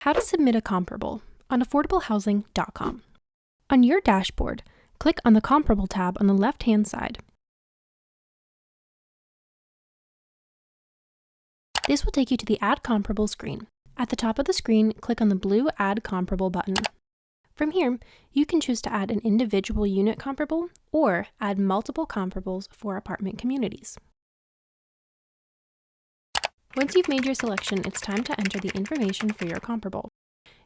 How to submit a comparable on affordablehousing.com. On your dashboard, click on the Comparable tab on the left-hand side. This will take you to the Add Comparable screen. At the top of the screen, click on the blue Add Comparable button. From here, you can choose to add an individual unit comparable or add multiple comparables for apartment communities. Once you've made your selection, it's time to enter the information for your comparable.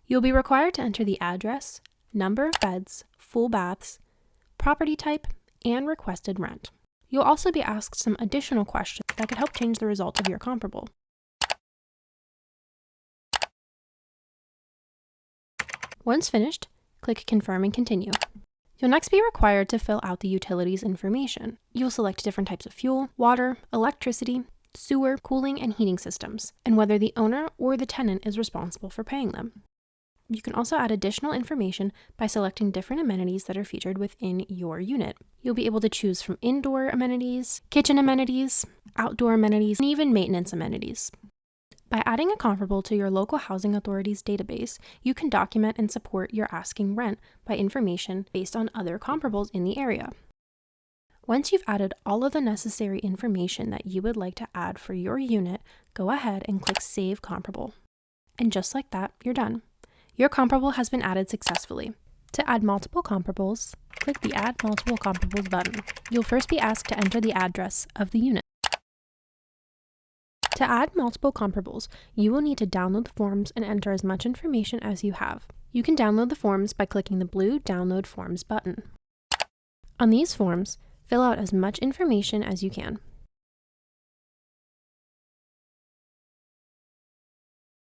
You'll be required to enter the address, number of beds, full baths, property type, and requested rent. You'll also be asked some additional questions that could help change the result of your comparable. Once finished, click Confirm and Continue. You'll next be required to fill out the utilities information. You'll select different types of fuel, water, electricity, sewer, cooling, and heating systems, and whether the owner or the tenant is responsible for paying them. You can also add additional information by selecting different amenities that are featured within your unit. You'll be able to choose from indoor amenities, kitchen amenities, outdoor amenities, and even maintenance amenities. By adding a comparable to your local housing authority's database, you can document and support your asking rent by information based on other comparables in the area. Once you've added all of the necessary information that you would like to add for your unit, go ahead and click Save Comparable. And just like that, you're done. Your comparable has been added successfully. To add multiple comparables, click the Add Multiple Comparables button. You'll first be asked to enter the address of the unit. To add multiple comparables, you will need to download the forms and enter as much information as you have. You can download the forms by clicking the blue Download Forms button. On these forms, fill out as much information as you can.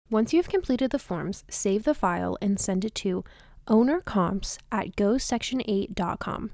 Once you have completed the forms, save the file and send it to ownercomps@gosection8.com.